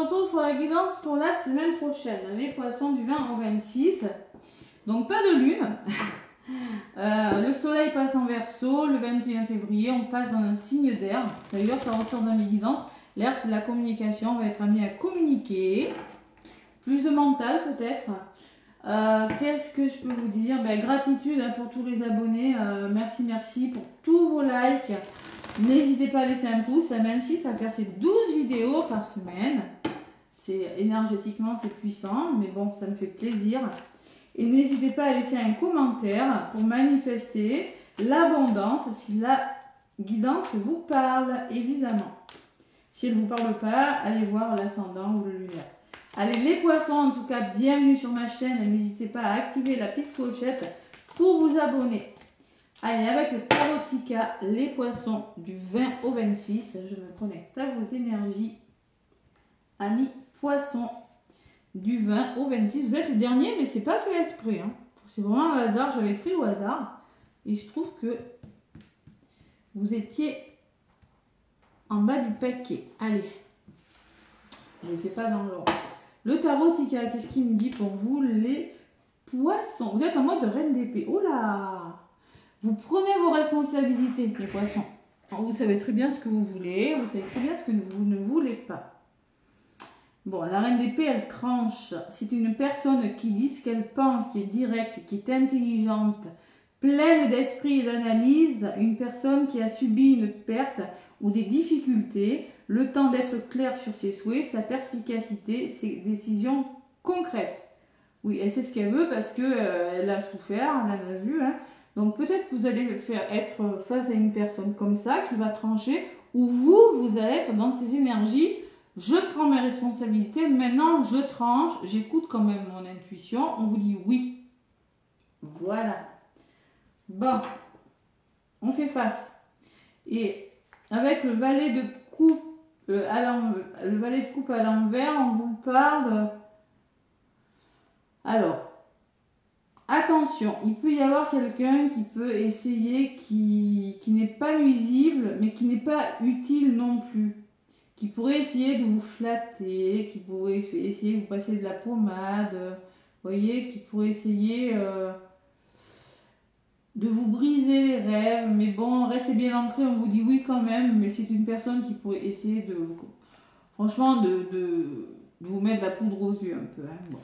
retrouve pour la guidance pour la semaine prochaine. Les poissons du 20 au 26. Donc pas de lune. Le soleil passe en Verseau. Le 21 février, on passe dans un signe d'air. D'ailleurs, ça ressort dans mes guidances. L'air, c'est la communication. On va être amené à communiquer. Plus de mental peut-être. Qu'est-ce que je peux vous dire? Gratitude pour tous les abonnés. Merci pour tous vos likes. N'hésitez pas à laisser un pouce. Ça m'incite à faire ces 12 vidéos par semaine. Énergétiquement, c'est puissant. Mais bon, ça me fait plaisir. Et n'hésitez pas à laisser un commentaire pour manifester l'abondance si la guidance vous parle, évidemment. Si elle ne vous parle pas, allez voir l'ascendant ou le lunaire. Allez, les poissons, en tout cas, bienvenue sur ma chaîne. Et n'hésitez pas à activer la petite clochette pour vous abonner. Allez, avec le Tarotica, les poissons du 20 au 26, je me connecte à vos énergies. Amis poissons, du 20 au 26. Vous êtes le dernier, mais c'est pas fait exprès. Hein. C'est vraiment un hasard. J'avais pris au hasard. Et je trouve que vous étiez en bas du paquet. Allez. Je ne fais pas dans l'ordre. Le Tarotica, qu'est-ce qu'il me dit pour vous, les poissons? Vous êtes en mode reine d'épée. Oh là! Vous prenez vos responsabilités, les poissons. Vous savez très bien ce que vous voulez. Vous savez très bien ce que vous ne voulez pas. Bon, la reine d'épée, elle tranche. C'est une personne qui dit ce qu'elle pense, qui est directe, qui est intelligente, pleine d'esprit et d'analyse. Une personne qui a subi une perte ou des difficultés. Le temps d'être clair sur ses souhaits, sa perspicacité, ses décisions concrètes. Oui, elle sait ce qu'elle veut parce qu'elle a souffert, elle en a vu. Hein. Donc peut-être que vous allez être face à une personne comme ça qui va trancher, ou vous allez être dans ces énergies. Je prends mes responsabilités, maintenant je tranche, j'écoute quand même mon intuition, on vous dit oui. Voilà. Bon, on fait face. Et avec le valet de coupe le valet de coupe à l'envers, on vous parle. Alors, attention, il peut y avoir quelqu'un qui peut essayer, qui n'est pas nuisible, mais qui n'est pas utile non plus. Qui pourrait essayer de vous flatter, qui pourrait essayer de vous passer de la pommade, vous voyez, qui pourrait essayer de vous briser les rêves, mais bon, restez bien ancré, on vous dit oui quand même, mais c'est une personne qui pourrait essayer de, franchement, de vous mettre de la poudre aux yeux un peu, hein, bon.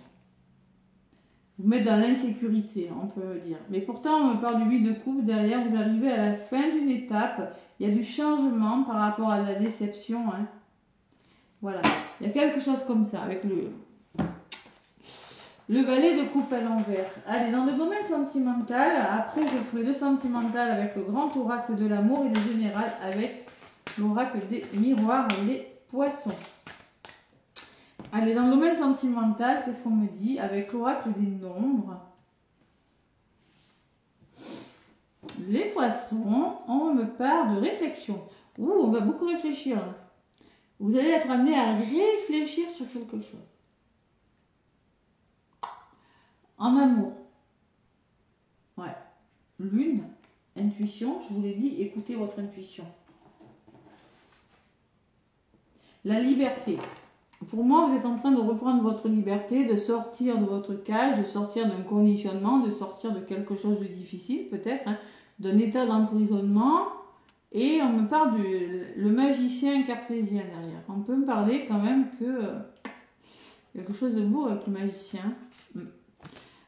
Vous mettre dans l'insécurité, on peut dire. Mais pourtant, on me parle du 8 de coupe, derrière, vous arrivez à la fin d'une étape, il y a du changement par rapport à la déception, hein. Voilà, il y a quelque chose comme ça, avec le valet de coupe à l'envers. Allez, dans le domaine sentimental, après je ferai le sentimental avec le grand oracle de l'amour et le général avec l'oracle des miroirs et les poissons. Allez, dans le domaine sentimental, qu'est-ce qu'on me dit avec l'oracle des nombres? Les poissons, on me parle de réflexion. Ouh, on va beaucoup réfléchir. Vous allez être amené à réfléchir sur quelque chose. En amour. Ouais. Lune, intuition, je vous l'ai dit, écoutez votre intuition. La liberté. Pour moi, vous êtes en train de reprendre votre liberté, de sortir de votre cage, de sortir d'un conditionnement, de sortir de quelque chose de difficile peut-être, hein, d'un état d'emprisonnement. Et on me parle le magicien cartésien derrière. On peut me parler quand même que quelque chose de beau avec le magicien.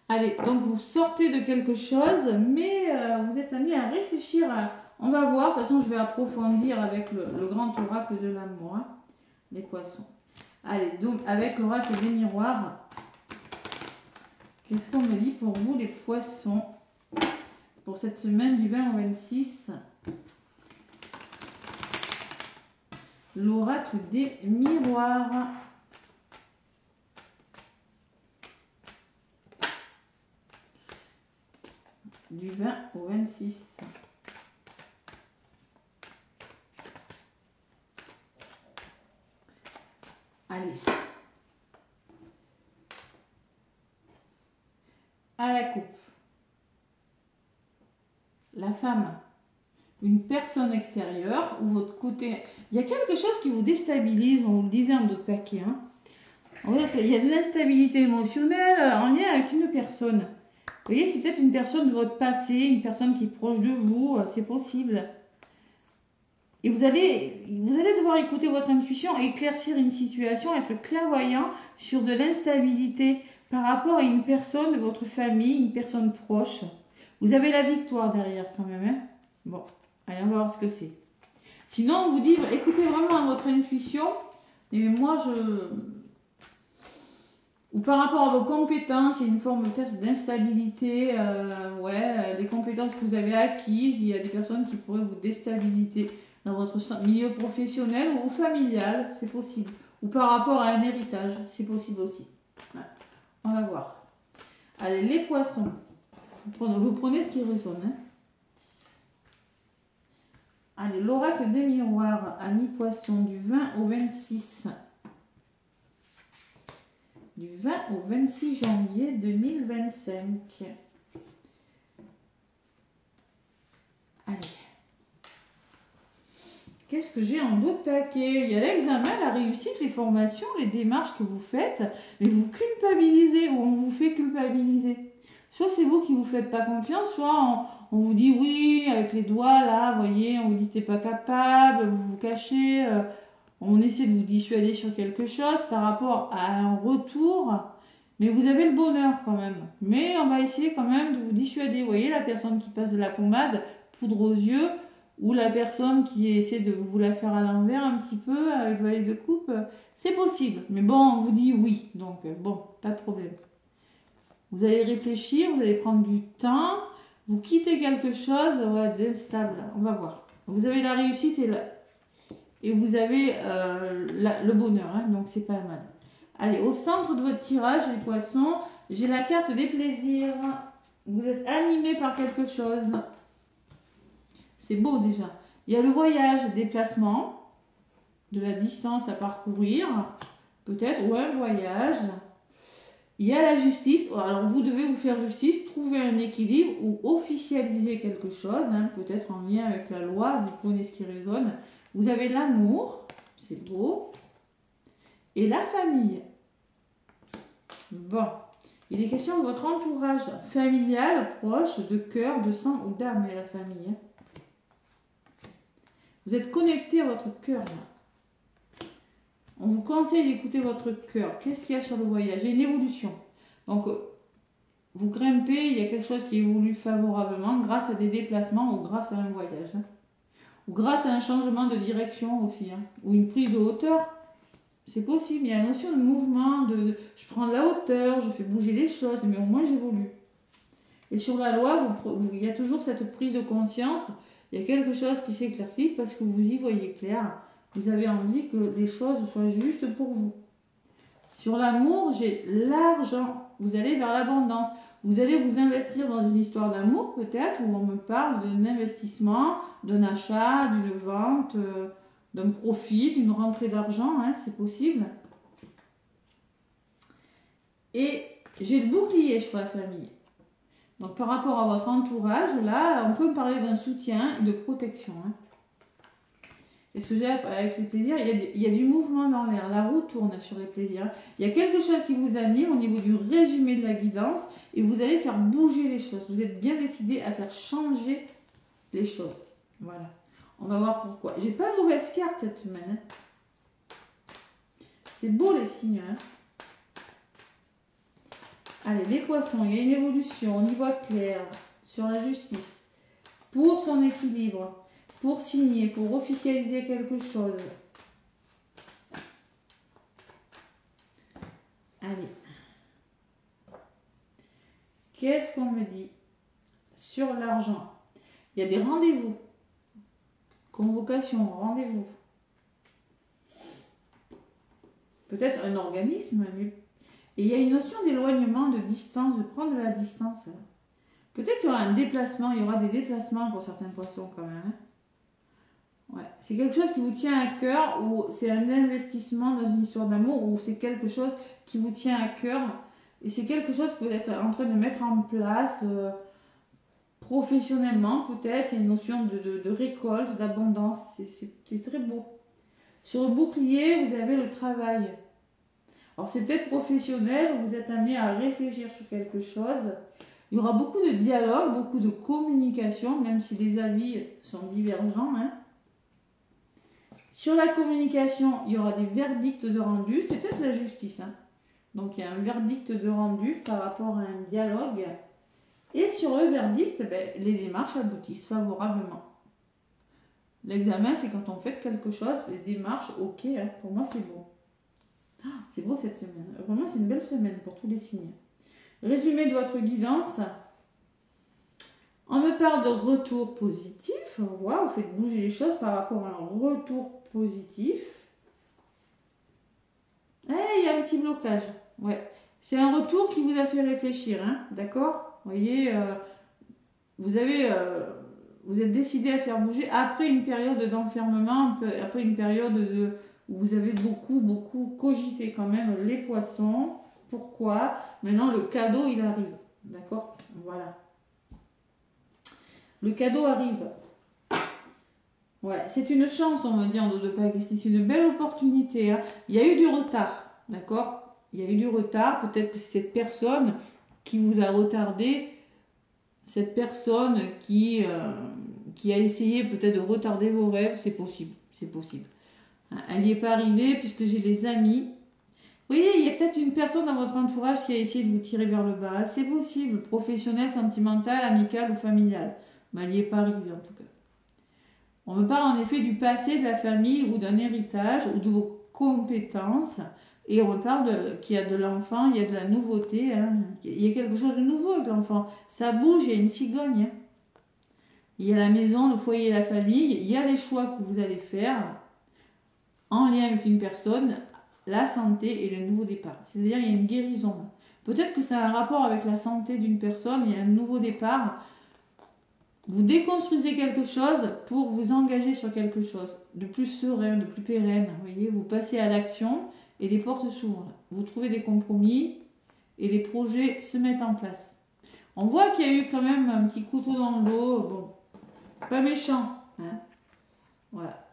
Allez, donc vous sortez de quelque chose, mais vous êtes amené à réfléchir. On va voir, de toute façon je vais approfondir avec le grand oracle de l'amour, hein, les poissons. Allez, donc avec l'oracle des miroirs, qu'est-ce qu'on me dit pour vous les poissons pour cette semaine du 20 au 26? L'oracle des miroirs. Du 20 au 26. Allez. À la coupe. La femme. Une personne extérieure ou votre côté. Il y a quelque chose qui vous déstabilise, on vous le disait en d'autres paquets. Hein. En fait, il y a de l'instabilité émotionnelle en lien avec une personne. Vous voyez, c'est peut-être une personne de votre passé, une personne qui est proche de vous, c'est possible. Et vous allez devoir écouter votre intuition, éclaircir une situation, être clairvoyant sur de l'instabilité par rapport à une personne de votre famille, une personne proche. Vous avez la victoire derrière quand même. Hein. Bon, allez, on va voir ce que c'est. Sinon, on vous dit, écoutez vraiment votre intuition. Et moi, ou par rapport à vos compétences, il y a une forme peut-être d'instabilité. Les compétences que vous avez acquises, il y a des personnes qui pourraient vous déstabiliser dans votre milieu professionnel ou familial, c'est possible. Ou par rapport à un héritage, c'est possible aussi. Ouais. On va voir. Allez, les poissons. Vous prenez ce qui résonne. Hein. Allez, l'oracle des miroirs, ami poisson, du 20 au 26. Du 20 au 26 janvier 2025. Allez. Qu'est-ce que j'ai en d'autres paquets? Il y a l'examen, la réussite, les formations, les démarches que vous faites, mais vous culpabilisez ou on vous fait culpabiliser. Soit c'est vous qui vous faites pas confiance, soit on vous dit oui avec les doigts là, vous voyez, on vous dit t'es pas capable, vous vous cachez, on essaie de vous dissuader sur quelque chose par rapport à un retour, mais vous avez le bonheur quand même. Mais on va essayer quand même de vous dissuader. Vous voyez la personne qui passe de la pommade, poudre aux yeux, ou la personne qui essaie de vous la faire à l'envers un petit peu avec valet de coupe, c'est possible. Mais bon, on vous dit oui, donc bon, pas de problème. Vous allez réfléchir, vous allez prendre du temps, vous quittez quelque chose d'instable, on va voir. Vous avez la réussite et vous avez le bonheur, hein, donc c'est pas mal. Allez, au centre de votre tirage, les poissons, j'ai la carte des plaisirs. Vous êtes animé par quelque chose. C'est beau déjà. Il y a le voyage, déplacement, de la distance à parcourir, peut-être, ou un voyage. Il y a la justice. Alors vous devez vous faire justice, trouver un équilibre ou officialiser quelque chose, hein, peut-être en lien avec la loi, vous prenez ce qui résonne. Vous avez l'amour, c'est beau, et la famille. Bon, il est question de votre entourage familial, proche, de cœur, de sang ou d'âme et la famille. Hein. Vous êtes connecté à votre cœur. Là. On vous conseille d'écouter votre cœur. Qu'est-ce qu'il y a sur le voyage? Il y a une évolution. Donc, vous grimpez, il y a quelque chose qui évolue favorablement grâce à des déplacements ou grâce à un voyage. Hein. Ou grâce à un changement de direction aussi. Hein. Ou une prise de hauteur. C'est possible. Il y a une notion de mouvement. Je prends de la hauteur, je fais bouger les choses, mais au moins j'évolue. Et sur la loi, il y a toujours cette prise de conscience. Il y a quelque chose qui s'éclaircit parce que vous y voyez clair. Vous avez envie que les choses soient justes pour vous. Sur l'amour, j'ai l'argent. Vous allez vers l'abondance. Vous allez vous investir dans une histoire d'amour peut-être où on me parle d'un investissement, d'un achat, d'une vente, d'un profit, d'une rentrée d'argent. Hein, c'est possible. Et j'ai le bouclier sur la famille. Donc par rapport à votre entourage, là, on peut parler d'un soutien et de protection. Hein. Et ce que j'ai avec les plaisirs, il y a du mouvement dans l'air. La roue tourne sur les plaisirs. Il y a quelque chose qui vous anime au niveau du résumé de la guidance et vous allez faire bouger les choses. Vous êtes bien décidé à faire changer les choses. Voilà. On va voir pourquoi. J'ai pas de mauvaise carte cette semaine. Hein. C'est beau les signes. Hein. Allez, les poissons, il y a une évolution, on y voit clair sur la justice. Pour son équilibre, pour signer, pour officialiser quelque chose. Allez. Qu'est-ce qu'on me dit sur l'argent? Il y a des rendez-vous. Convocation, rendez-vous. Peut-être un organisme, mais... Et il y a une notion d'éloignement, de distance, de prendre de la distance. Peut-être qu'il y aura un déplacement, il y aura des déplacements pour certains poissons quand même. Ouais. C'est quelque chose qui vous tient à cœur ou c'est un investissement dans une histoire d'amour ou c'est quelque chose qui vous tient à cœur et c'est quelque chose que vous êtes en train de mettre en place professionnellement peut-être. Il y a une notion de récolte, d'abondance. C'est très beau. Sur le bouclier, vous avez le travail. Alors c'est peut-être professionnel, vous êtes amené à réfléchir sur quelque chose. Il y aura beaucoup de dialogue, beaucoup de communication, même si les avis sont divergents. Hein. Sur la communication, il y aura des verdicts de rendu, c'est peut-être la justice. Hein. Donc il y a un verdict de rendu par rapport à un dialogue. Et sur le verdict, ben, les démarches aboutissent favorablement. L'examen, c'est quand on fait quelque chose, les démarches, ok, hein, pour moi c'est bon. Ah, c'est beau cette semaine. Vraiment, c'est une belle semaine pour tous les signes. Résumé de votre guidance. On me parle de retour positif. Waouh, vous faites bouger les choses par rapport à un retour positif. Eh, il y a un petit blocage. Ouais. C'est un retour qui vous a fait réfléchir, hein, d'accord? Vous voyez, vous êtes décidé à faire bouger après une période d'enfermement, après une période où vous avez beaucoup cogité quand même les poissons. Pourquoi? Maintenant, le cadeau, il arrive. D'accord? Voilà. Le cadeau arrive. Ouais, c'est une chance, on me dit en dos de Pâques. C'est une belle opportunité. Hein. Il y a eu du retard. D'accord? Il y a eu du retard. Peut-être que c'est cette personne qui vous a retardé. Cette personne qui a essayé peut-être de retarder vos rêves. C'est possible. C'est possible. Elle n'y est pas arrivée puisque j'ai des amis. Vous voyez, il y a peut-être une personne dans votre entourage qui a essayé de vous tirer vers le bas. C'est possible, professionnel, sentimental, amical ou familial. Mais elle n'y est pas arrivée en tout cas. On me parle en effet du passé, de la famille ou d'un héritage ou de vos compétences. Et on me parle qu'il y a de l'enfant, il y a de la nouveauté. Hein. Il y a quelque chose de nouveau avec l'enfant. Ça bouge, il y a une cigogne. Hein. Il y a la maison, le foyer, la famille. Il y a les choix que vous allez faire en lien avec une personne. La santé et le nouveau départ. C'est-à-dire il y a une guérison. Peut-être que ça a un rapport avec la santé d'une personne, il y a un nouveau départ. Vous déconstruisez quelque chose pour vous engager sur quelque chose de plus serein, de plus pérenne. Vous voyez, vous passez à l'action et les portes s'ouvrent. Vous trouvez des compromis et les projets se mettent en place. On voit qu'il y a eu quand même un petit couteau dans le dos. Bon, pas méchant. Hein. Voilà.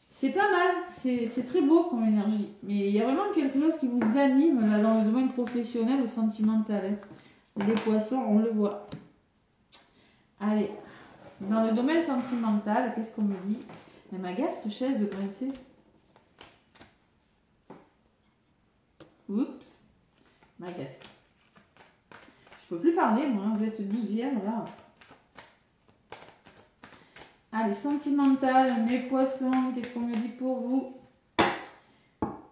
C'est pas mal, c'est très beau comme énergie. Mais il y a vraiment quelque chose qui vous anime là, dans le domaine professionnel ou sentimental. Hein. Les poissons, on le voit. Allez, dans le domaine sentimental, qu'est-ce qu'on me dit? Elle m'agace cette chaise de grincer. Oups, m'agace. Je peux plus parler, moi, vous êtes 12e là. Allez, sentimental, mes poissons, qu'est-ce qu'on me dit pour vous?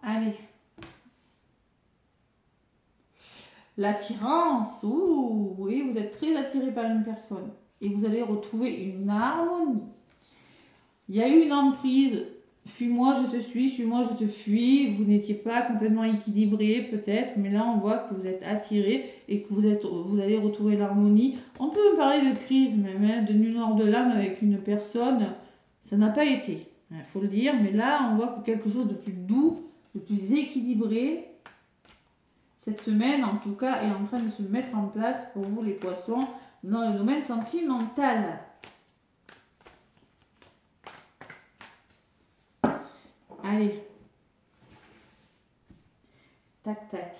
Allez. L'attirance, ouh, oui, vous êtes très attiré par une personne. Et vous allez retrouver une harmonie. Il y a eu une emprise, fuis-moi, je te suis-moi, je te fuis. Vous n'étiez pas complètement équilibré peut-être, mais là on voit que vous êtes attiré et que vous allez retrouver l'harmonie. On peut parler de crise même, hein, de nuit noire de l'âme avec une personne. Ça n'a pas été, il faut le dire, mais là on voit que quelque chose de plus doux, de plus équilibré, cette semaine en tout cas, est en train de se mettre en place pour vous les poissons dans le domaine sentimental. Allez. Tac, tac.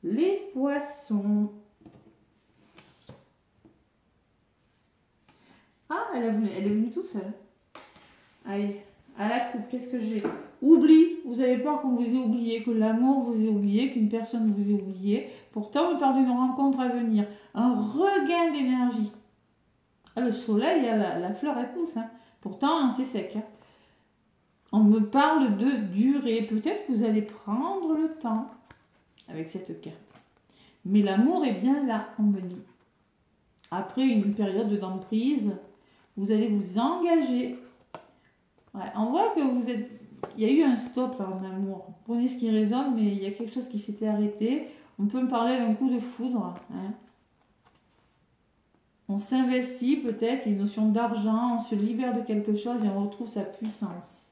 Les poissons. Ah, elle est venue tout seule. Allez, à la coupe, qu'est-ce que j'ai? Oublie. Vous avez peur qu'on vous ait oublié, que l'amour vous ait oublié, qu'une personne vous ait oublié. Pourtant, on parle d'une rencontre à venir. Un regain d'énergie. Ah, le soleil, la fleur, elle pousse. Hein. Pourtant, c'est sec. Hein. On me parle de durée. Peut-être que vous allez prendre le temps avec cette carte. Mais l'amour est bien là, on me dit. Après une période d'emprise, vous allez vous engager. Ouais, on voit que vous êtes... Il y a eu un stop en amour. Prenez ce qui résonne, mais il y a quelque chose qui s'était arrêté. On peut me parler d'un coup de foudre. Hein. On s'investit peut-être, il y a une notion d'argent, on se libère de quelque chose et on retrouve sa puissance.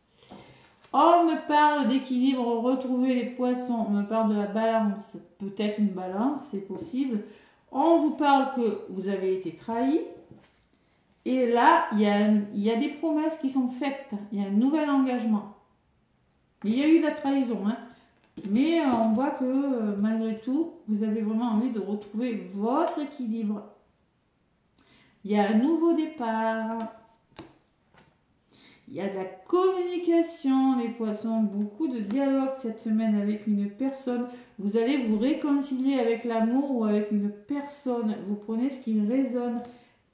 On me parle d'équilibre, retrouver les poissons, on me parle de la balance, peut-être une balance, c'est possible. On vous parle que vous avez été trahi. Et là, il y a des promesses qui sont faites, il y a un nouvel engagement. Mais il y a eu de la trahison, hein. Mais on voit que malgré tout, vous avez vraiment envie de retrouver votre équilibre. Il y a un nouveau départ. Il y a de la communication, les poissons, beaucoup de dialogue cette semaine avec une personne. Vous allez vous réconcilier avec l'amour ou avec une personne. Vous prenez ce qui résonne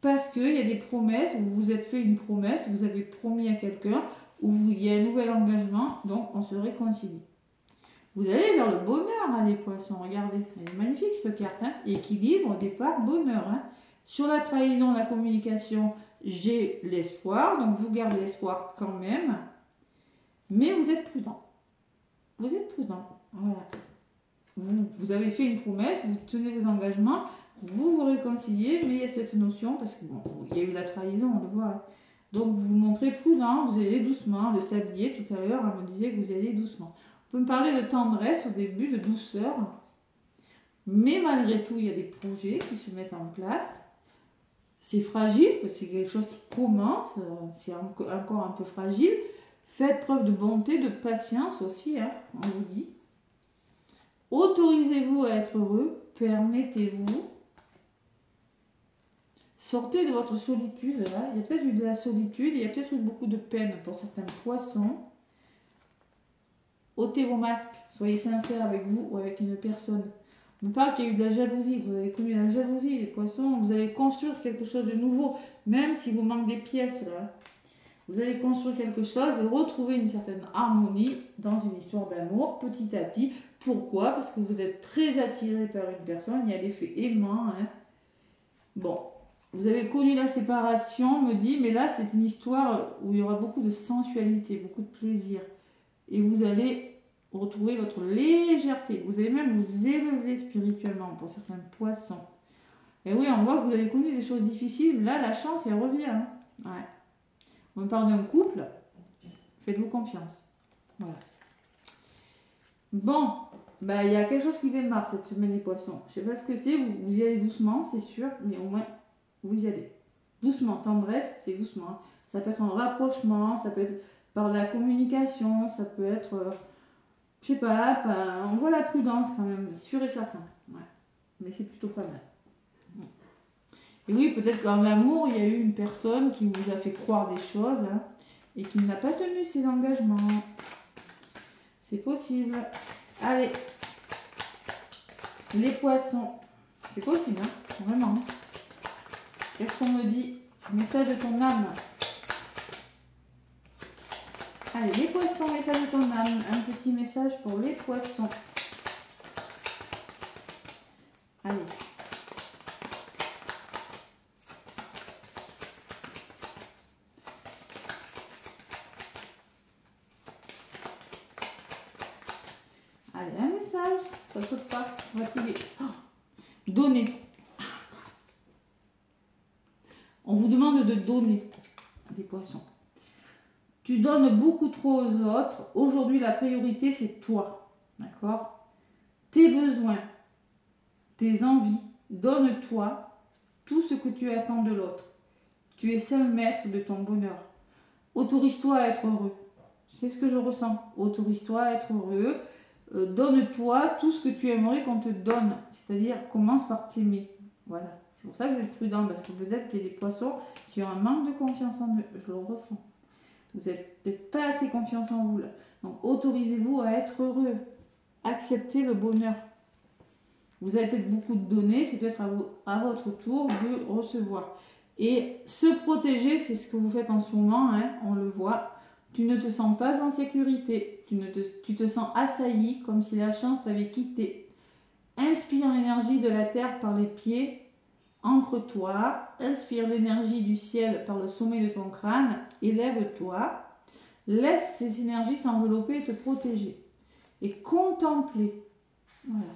parce qu'il y a des promesses, vous vous êtes fait une promesse, vous avez promis à quelqu'un, ou il y a un nouvel engagement, donc on se réconcilie. Vous allez vers le bonheur, hein, les poissons. Regardez, elle est magnifique cette carte. Hein. Équilibre, départ, bonheur. Hein. Sur la trahison, la communication, j'ai l'espoir. Donc vous gardez l'espoir quand même. Mais vous êtes prudent. Vous êtes prudent. Voilà. Vous avez fait une promesse, vous tenez vos engagements, vous vous réconciliez, mais il y a cette notion, parce que bon, il y a eu la trahison, on le voit. Hein. Donc vous vous montrez prudent, vous allez doucement. Le sablier, tout à l'heure, elle me disait que vous allez doucement. On peut me parler de tendresse au début, de douceur, mais malgré tout, il y a des projets qui se mettent en place. C'est fragile, c'est quelque chose qui commence, c'est encore un peu fragile. Faites preuve de bonté, de patience aussi, hein, on vous dit. Autorisez-vous à être heureux, permettez-vous. Sortez de votre solitude, là. Il y a peut-être eu de la solitude, il y a peut-être eu beaucoup de peine pour certains poissons. Ôtez vos masques, soyez sincères avec vous ou avec une personne. On ne parle qu'il y a eu de la jalousie, vous avez connu la jalousie, les poissons, vous allez construire quelque chose de nouveau, même si vous manquez des pièces là. Vous allez construire quelque chose et retrouver une certaine harmonie dans une histoire d'amour petit à petit. Pourquoi? Parce que vous êtes très attiré par une personne, il y a l'effet aimant. Hein. Bon, vous avez connu la séparation, on me dit, mais là c'est une histoire où il y aura beaucoup de sensualité, beaucoup de plaisir. Et vous allez retrouver votre légèreté. Vous allez même vous élever spirituellement pour certains poissons. Et oui, on voit que vous avez connu des choses difficiles. Là, la chance, elle revient. Hein. Ouais. On parle d'un couple. Faites-vous confiance. Voilà. Bon, bah, il y a quelque chose qui démarre cette semaine, les poissons. Je ne sais pas ce que c'est. Vous y allez doucement, c'est sûr. Mais au moins, vous y allez. Doucement. Tendresse, c'est doucement. Ça peut être un rapprochement. Ça peut être par la communication, ça peut être, je sais pas, on voit la prudence quand même, sûr et certain. Ouais. Mais c'est plutôt pas mal. Et oui, peut-être qu'en amour, il y a eu une personne qui vous a fait croire des choses hein, et qui n'a pas tenu ses engagements. C'est possible. Allez, les poissons, c'est possible, hein, vraiment. Qu'est-ce qu'on me dit? Message de ton âme. Allez, les poissons, message de ton âme. Un petit message pour les poissons. Allez. Allez, un message. Ça ne saute pas. Fatigué. Oh. Donner. On vous demande de donner, les poissons. Tu donnes beaucoup trop aux autres. Aujourd'hui, la priorité, c'est toi. D'accord? Tes besoins, tes envies, donne-toi tout ce que tu attends de l'autre. Tu es seul maître de ton bonheur. Autorise-toi à être heureux. C'est ce que je ressens. Autorise-toi à être heureux. Donne-toi tout ce que tu aimerais qu'on te donne. C'est-à-dire, commence par t'aimer. Voilà. C'est pour ça que vous êtes prudent. Parce que peut-être qu'il y a des poissons qui ont un manque de confiance en eux. Je le ressens. Vous n'êtes peut-être pas assez confiance en vous là. Donc autorisez-vous à être heureux. Acceptez le bonheur. Vous avez peut-être beaucoup de données, c'est peut-être à votre tour de recevoir. Et se protéger, c'est ce que vous faites en ce moment, hein, on le voit. Tu ne te sens pas en sécurité. Tu te sens assailli, comme si la chance t'avait quitté. Inspire l'énergie de la terre par les pieds. Ancre-toi, inspire l'énergie du ciel par le sommet de ton crâne, élève-toi, laisse ces énergies t'envelopper et te protéger. Et contempler. Voilà.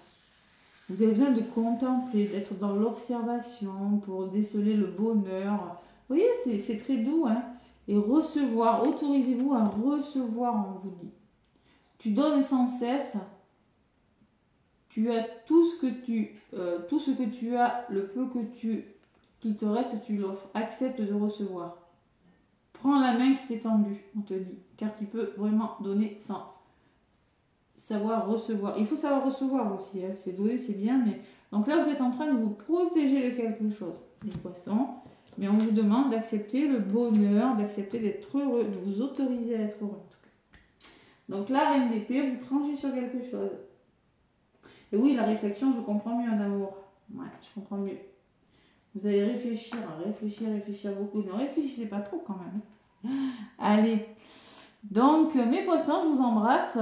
Vous avez besoin de contempler, d'être dans l'observation pour déceler le bonheur. Vous voyez, c'est très doux. Hein. Et recevoir, autorisez-vous à recevoir, on vous dit. Tu donnes sans cesse. Tu as tout ce que tu as, le peu qu'il te reste, tu l'offres. Accepte de recevoir. Prends la main qui t'est tendue, on te dit, car tu peux vraiment donner sans savoir recevoir. Il faut savoir recevoir aussi, hein. C'est donner, c'est bien, mais... Donc là, vous êtes en train de vous protéger de quelque chose, les poissons. Mais on vous demande d'accepter le bonheur, d'accepter d'être heureux, de vous autoriser à être heureux, en tout cas. Donc là, reine d'épée, vous tranchez sur quelque chose. Et oui, la réflexion, je comprends mieux en amour. Ouais, je comprends mieux. Vous allez réfléchir beaucoup. Ne réfléchissez pas trop quand même. Allez. Donc, mes poissons, je vous embrasse.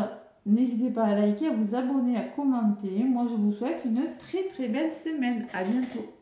N'hésitez pas à liker, à vous abonner, à commenter. Moi, je vous souhaite une très très belle semaine. À bientôt.